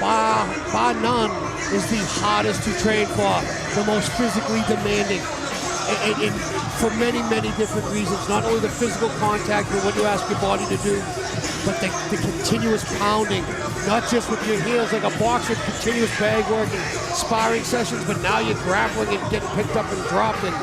bar none, is the hardest to train for, the most physically demanding. And for many, many different reasons. Not only the physical contact for what you ask your body to do, but the continuous pounding, not just with your heels like a boxer, continuous bag work and sparring sessions, but now you're grappling and getting picked up and dropped. And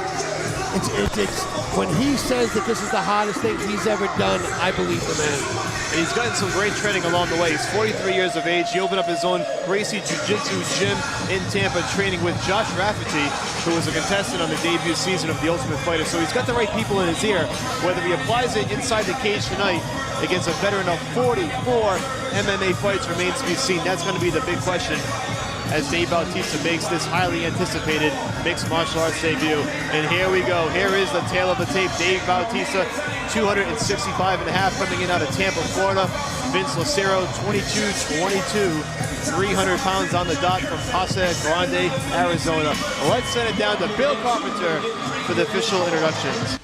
it's when he says that this is the hardest thing he's ever done, I believe the man. And he's gotten some great training along the way. He's 43 years of age. He opened up his own Gracie Jiu-Jitsu gym in Tampa, training with Josh Rafferty, who was a contestant on the debut season of The Ultimate Fighter. So he's got the right people in his ear. Whether he applies it inside the cage tonight against a veteran of 44 MMA fights remains to be seen. That's going to be the big question as Dave Batista makes this highly anticipated mixed martial arts debut. And here we go. Here is the tail of the tape. Dave Batista, 265.5, coming in out of Tampa, Florida. Vince Lucero, 22-22, 300 pounds on the dot from Casa Grande, Arizona. Let's send it down to Bill Carpenter for the official introductions.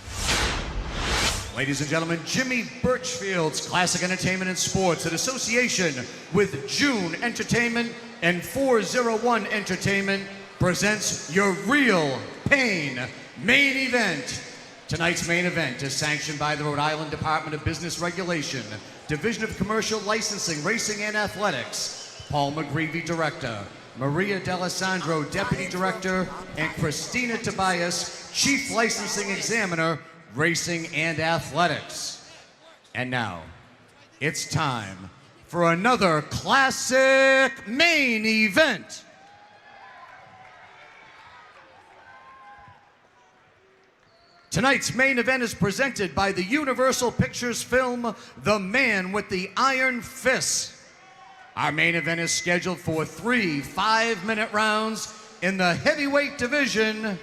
Ladies and gentlemen, Jimmy Birchfield's Classic Entertainment and Sports in association with June Entertainment and 401 Entertainment presents your Real Pain main event. Tonight's main event is sanctioned by the Rhode Island Department of Business Regulation, Division of Commercial Licensing, Racing and Athletics. Paul McGreevy, Director, Maria D'Alessandro, Deputy Director, and Christina Tobias, Chief Licensing Examiner, Racing and Athletics. And now, it's time for another classic main event. Tonight's main event is presented by the Universal Pictures film, The Man with the Iron Fist. Our main event is scheduled for 3 5-minute rounds in the heavyweight division.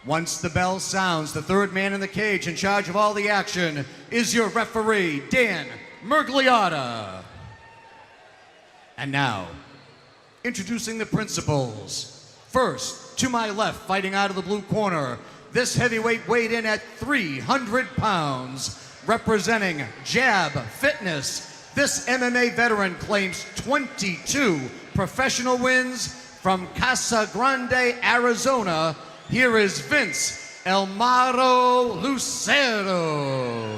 Once the bell sounds, the third man in the cage in charge of all the action is your referee, Dan Mergliotta. And now, introducing the principals. First, to my left, fighting out of the blue corner, this heavyweight weighed in at 300 pounds, representing Jab Fitness. This MMA veteran claims 22 professional wins from Casa Grande, Arizona. Here is Vince Elmaro Lucero.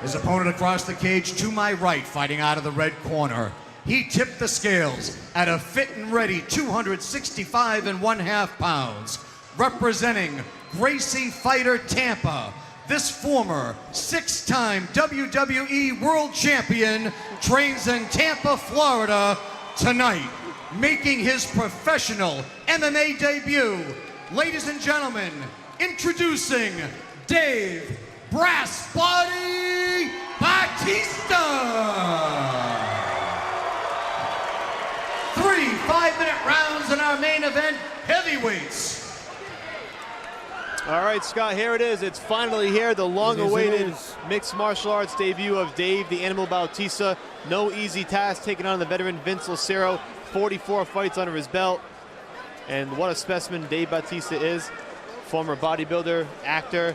His opponent across the cage to my right, fighting out of the red corner. He tipped the scales at a fit and ready 265.5 pounds, representing Gracie Fighter Tampa. This former 6-time WWE World Champion trains in Tampa, Florida tonight, making his professional MMA debut. Ladies and gentlemen, introducing Dave Brass Body Batista. 3 5-minute rounds in our main event, heavyweights. All right, Scott, here it is. It's finally here, the long-awaited mixed martial arts debut of Dave the Animal Bautista. No easy task taking on the veteran Vince Lucero. 44 fights under his belt. And what a specimen Dave Batista is. Former bodybuilder, actor.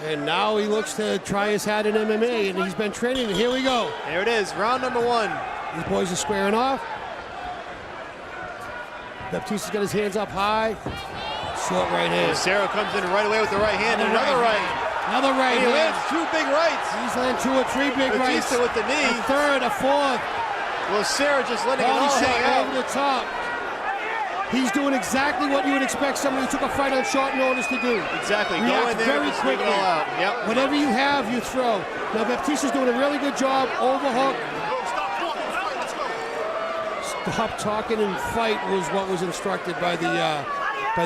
And now he looks to try his hat in MMA, and he's been training, and here we go. There it is, round number 1. These boys are squaring off. Baptista's got his hands up high. Short right hand. Lucero comes in right away with the right hand, and another right. Another right hand. He hand. lands 2 big rights. He's landed 2 or 3 big rights. Batista with the knee. A third, a fourth. Lucero just letting it Body all shot hang out. over the top. He's doing exactly what you would expect somebody who took a fight on short notice to do. Exactly. Go React in there very and just leave it quickly. all out. Yep. Whatever you have, you throw. Now Baptista's doing a really good job. Overhook. Stop talking and fight was what was instructed by the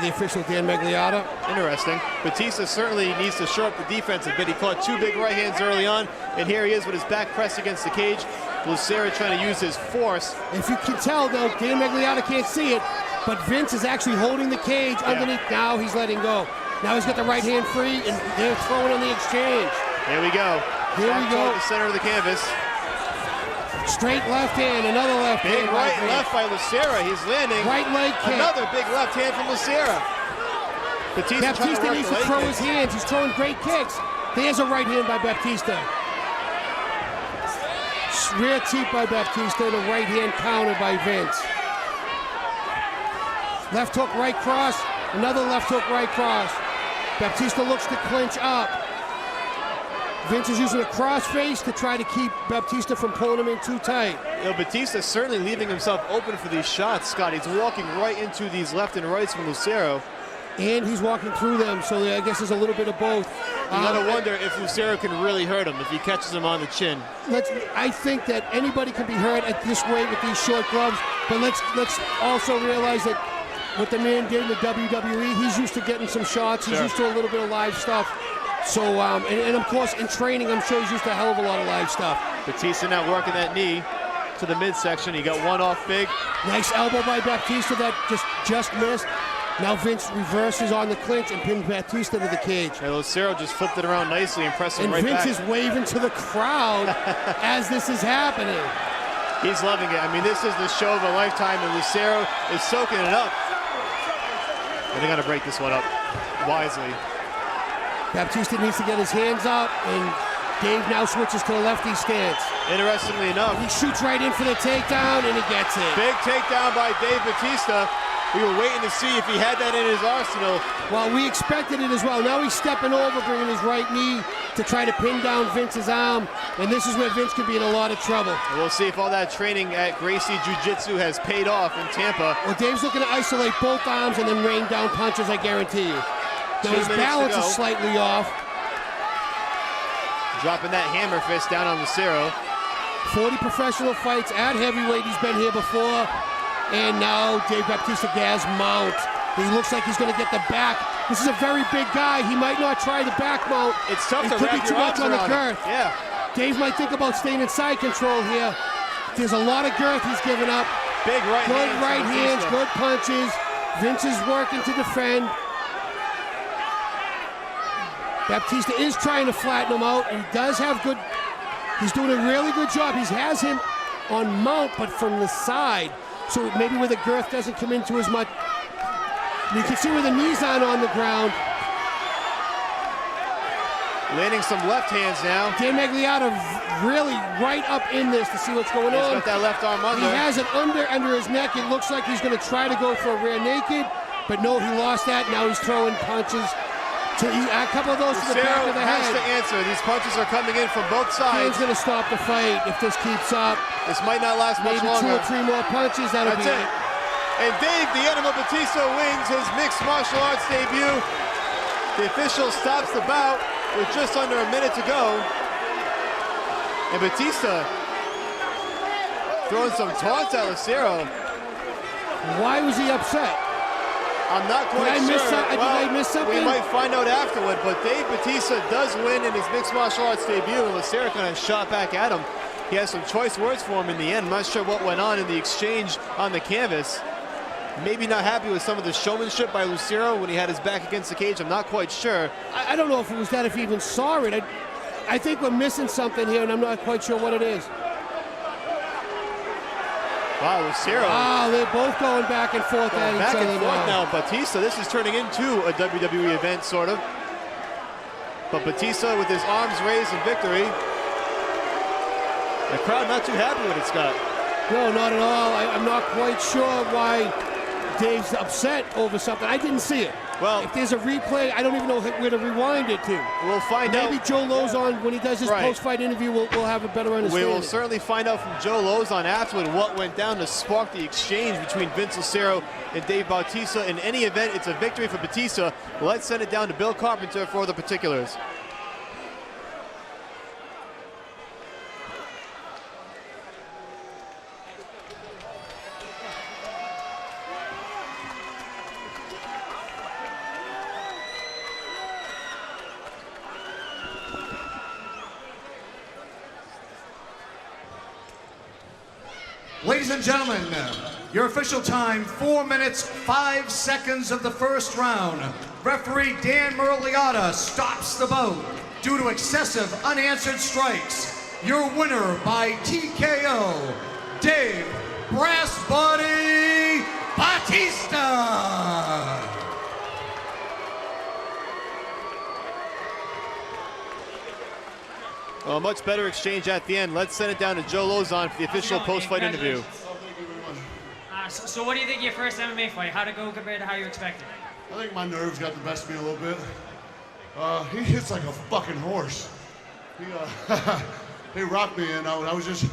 official Dan Mergliotta. Interesting. Batista certainly needs to shore up the defense a bit. He caught 2 big right hands early on, and here he is with his back pressed against the cage. Lucero trying to use his force. If you can tell, though, Dan Mergliotta can't see it, but Vince is actually holding the cage underneath. Now he's letting go. Now he's got the right hand free, and they're throwing on the exchange. Here we go. Here we go. The center of the canvas. Straight left hand, another left hand. Big right and left by Lucero. He's landing. Right leg kick. Another big left hand from Lucero. Batista needs to throw his hands. He's throwing great kicks. There's a right hand by Batista. Rear teep by Batista, the right hand counter by Vince. Left hook, right cross, another left hook, right cross. Batista looks to clinch up. Vince is using a crossface to try to keep Batista from pulling him in too tight. You know, Batista certainly leaving himself open for these shots, Scott. He's walking right into these left and rights from Lucero. And he's walking through them, so I guess there's a little bit of both. You gotta wonder if Lucero can really hurt him if he catches him on the chin. I think that anybody can be hurt at this weight with these short gloves, but let's also realize that what the man did in the WWE, he's used to getting some shots. He's used to a little bit of live stuff. So, and of course, in training, I'm sure he's used to a hell of a lot of live stuff. Batista now working that knee to the midsection. He got one off big. Nice elbow by Batista that just missed. Now Vince reverses on the clinch and pins Batista to the cage. And Lucero just flipped it around nicely and pressed him and right Vince back. is waving to the crowd as this is happening. He's loving it. I mean, this is the show of a lifetime, and Lucero is soaking it up. And they're gonna break this one up wisely. Baptista needs to get his hands up, and Dave now switches to the lefty stance. Interestingly enough, he shoots right in for the takedown, and he gets it. Big takedown by Dave Batista. We were waiting to see if he had that in his arsenal. Well, we expected it as well. Now he's stepping over, bringing his right knee to try to pin down Vince's arm, and this is where Vince could be in a lot of trouble. And we'll see if all that training at Gracie Jiu-Jitsu has paid off in Tampa. Well, Dave's looking to isolate both arms and then rain down punches, I guarantee you. Now his balance is slightly off. Dropping that hammer fist down on Lucero. 40 professional fights at heavyweight. He's been here before. And now Dave Batista gas mount. He looks like he's going to get the back. This is a very big guy. He might not try the back mount. It's tough to wrap your arms around. It could be too much on the girth. Yeah. Dave might think about staying in side control here. There's a lot of girth he's giving up. Big right good hands. Good right hands, good punches. Vince is working to defend. Batista is trying to flatten him out. He does have good. He's doing a really good job. He has him on mount, but from the side. So maybe where the girth doesn't come into as much. You can see where the knees aren't on the ground. Landing some left hands now. Dan Magliata really right up in this to see what's going on. He's got that left arm under. He has it under his neck. It looks like he's going to try to go for a rear naked, but no, he lost that. Now he's throwing punches. A couple of those to the back of the head. Has to answer. These punches are coming in from both sides. He's going to stop the fight if this keeps up. This might not last much longer. Maybe 2 or 3 more punches. That'll be it. And Dave, the Animal Batista, wins his mixed martial arts debut. The official stops the bout with just under a minute to go. And Batista throwing some taunts at Lucero. Why was he upset? I'm not quite sure. Did I miss something? We might find out afterward, but Dave Batista does win in his mixed martial arts debut, and Lucero kind of shot back at him. He has some choice words for him in the end. I'm not sure what went on in the exchange on the canvas. Maybe not happy with some of the showmanship by Lucero when he had his back against the cage. I'm not quite sure. I don't know if it was that, if he even saw it. I think we're missing something here, and I'm not quite sure what it is. Wow, Lucero. Wow, they're both going back and forth at each other now. Batista, this is turning into a WWE event, sort of. But Batista with his arms raised in victory. The crowd not too happy with it, Scott. No, not at all. I'm not quite sure why Dave's upset over something. I didn't see it. Well, if there's a replay, I don't even know where to rewind it to. We'll find out. Maybe Joe Lozon, when he does his post-fight interview, we'll have a better understanding. We will certainly find out from Joe Lozon afterward what went down to spark the exchange between Vince Lucero and Dave Bautista. In any event, it's a victory for Batista. Let's send it down to Bill Carpenter for the particulars. Ladies and gentlemen, your official time, 4 minutes, 5 seconds of the first round. Referee Dan Murliata stops the bout due to excessive unanswered strikes. Your winner by TKO, Dave Brass Body Batista. A much better exchange at the end. Let's send it down to Joe Lozon for the official post-fight interview. So what do you think of your first MMA fight? How'd it go compared to how you expected? I think my nerves got the best of me a little bit. He hits like a fucking horse. He rocked me, and I was just,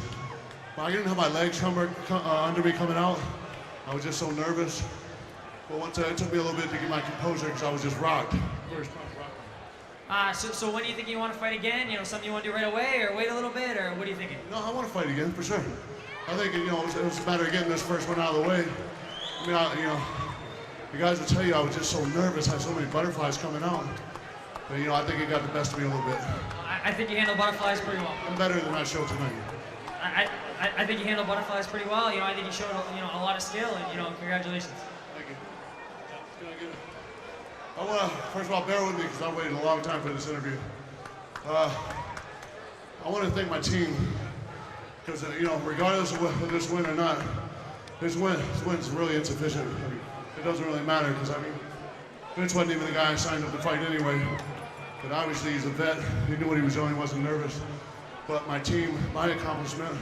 I didn't have my legs under me coming out. I was just so nervous. But once it took me a little bit to get my composure because I was just rocked. So when do you think you want to fight again? You know, something you want to do right away, or wait a little bit, or what are you thinking? No, I want to fight again for sure. I think it was a matter of getting this first one out of the way. I mean, the guys will tell you I was just so nervous. I had so many butterflies coming out. But I think it got the best of me a little bit. I think you handle butterflies pretty well. I'm better than I showed tonight. I think you handle butterflies pretty well. I think you showed a lot of skill, and congratulations. Thank you. I want to first of all bear with me because I waited a long time for this interview. I want to thank my team because regardless of whether this win or not, this win's really insufficient. It doesn't really matter because Vince wasn't even the guy I signed up to fight anyway. But obviously he's a vet. He knew what he was doing. He wasn't nervous. But my team, my accomplishment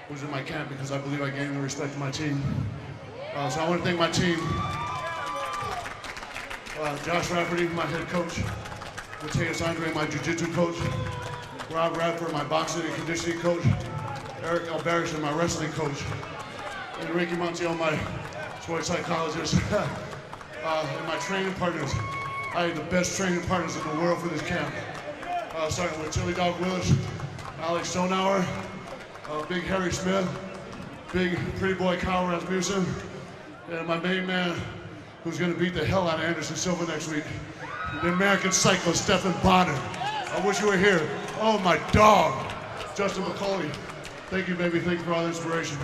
was in my camp because I believe I gained the respect of my team. So I want to thank my team. Josh Rafferty, my head coach. Mateus Andre, my jiu-jitsu coach. Rob Radford, my boxing and conditioning coach. Eric Alberish, my wrestling coach. And Ricky Montiel, my sports psychologist. And my training partners. I had the best training partners in the world for this camp. Starting with Chili Dog Willis, Alex Stonauer, Big Harry Smith, Big Pretty Boy Kyle Rasmussen, and my main man who's going to beat the hell out of Anderson Silva next week, the American cyclist Stephen Bonner. I wish you were here. Oh, my dog, Justin McCauley. Thank you, baby. Thank you for all the inspiration.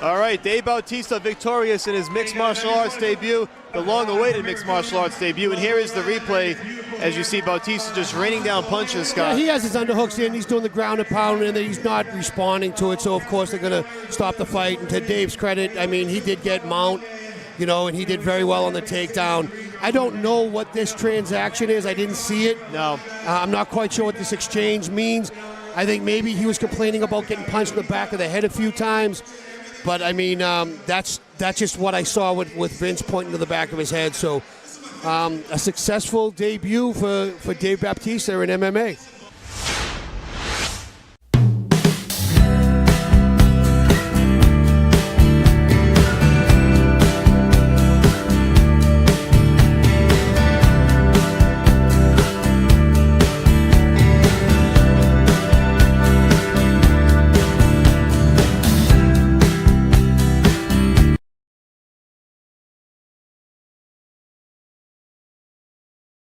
All right, Dave Batista victorious in his mixed martial arts debut, the long-awaited mixed martial arts debut. And here is the replay as you see Batista just raining down punches, Scott. Yeah, he has his underhooks in. He's doing the ground and pound, and he's not responding to it. So, of course, they're going to stop the fight. And to Dave's credit, he did get mount, and he did very well on the takedown. I don't know what this transaction is. I didn't see it. No. I'm not quite sure what this exchange means. I think maybe he was complaining about getting punched in the back of the head a few times. But, that's just what I saw with Vince pointing to the back of his head. So a successful debut for Dave Batista in MMA.